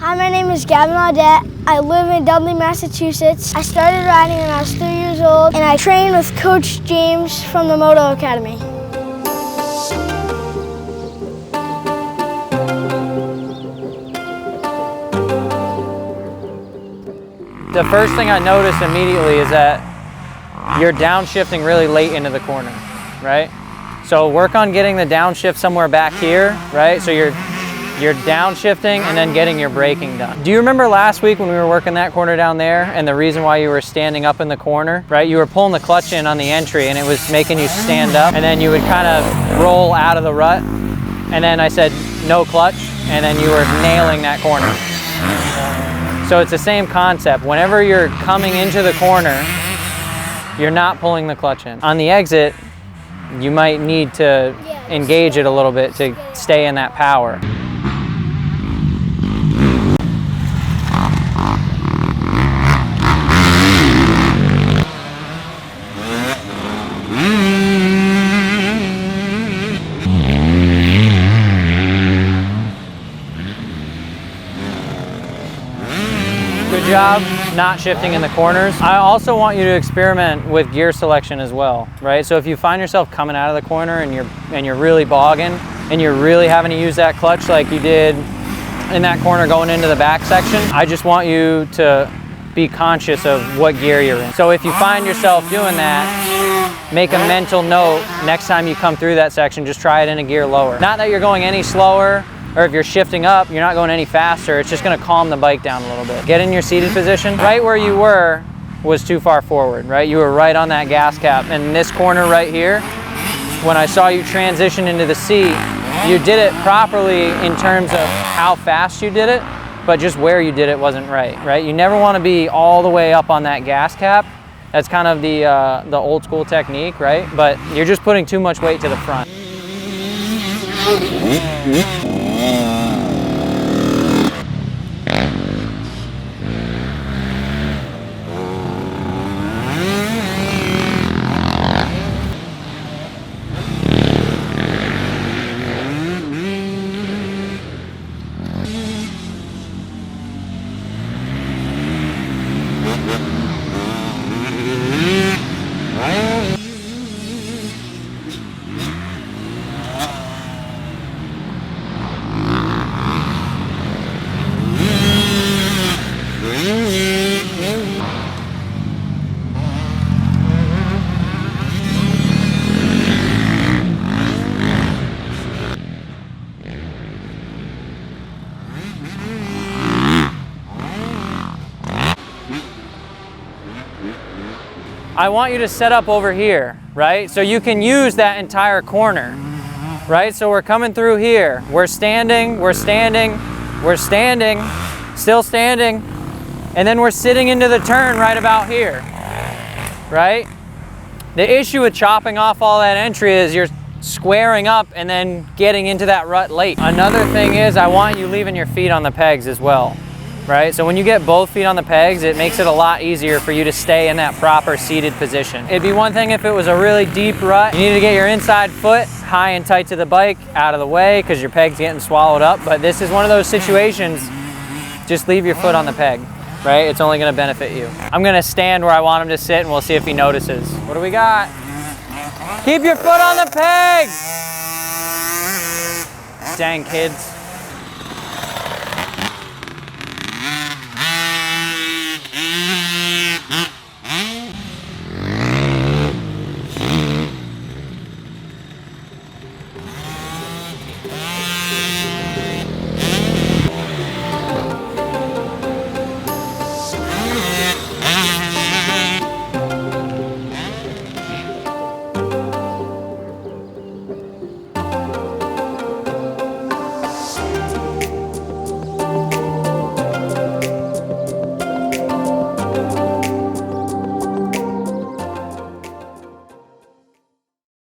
Hi, my name is Gavin Audette. I live in Dudley, Massachusetts. I started riding when I was 3 years old, and I trained with Coach James from the Moto Academy. The first thing I noticed immediately is that you're downshifting really late into the corner, right? So work on getting the downshift somewhere back here, right? So you're downshifting and then getting your braking done. Do you remember last week when we were working that corner down there and the reason why you were standing up in the corner, right? You were pulling the clutch in on the entry and it was making you stand up, and then you would kind of roll out of the rut, and then I said no clutch, and then you were nailing that corner. So it's the same concept. Whenever you're coming into the corner, you're not pulling the clutch in. On the exit, you might need to engage it a little bit to stay in that power. Good job not shifting in the corners. I also want you to experiment with gear selection as well, right? So if you find yourself coming out of the corner and you're really bogging and you're really having to use that clutch like you did in that corner going into the back section, I just want you to be conscious of what gear you're in. So if you find yourself doing that, make a mental note next time you come through that section, just try it in a gear lower. Not that you're going any slower, or if you're shifting up, you're not going any faster. It's just gonna calm the bike down a little bit. Get in your seated position. Right where you were was too far forward, right? You were right on that gas cap. And this corner right here, when I saw you transition into the seat, you did it properly in terms of how fast you did it, but just where you did it wasn't right? You never wanna be all the way up on that gas cap. That's kind of the old school technique, right? But you're just putting too much weight to the front. I want you to set up over here, right? So you can use that entire corner, right? So we're coming through here. We're standing, we're standing, we're standing, still standing, and then we're sitting into the turn right about here, right? The issue with chopping off all that entry is you're squaring up and then getting into that rut late. Another thing is I want you leaving your feet on the pegs as well. Right? So when you get both feet on the pegs, it makes it a lot easier for you to stay in that proper seated position. It'd be one thing if it was a really deep rut. You need to get your inside foot high and tight to the bike, out of the way, because your peg's getting swallowed up. But this is one of those situations, just leave your foot on the peg, right? It's only gonna benefit you. I'm gonna stand where I want him to sit and we'll see if he notices. What do we got? Keep your foot on the peg! Dang kids.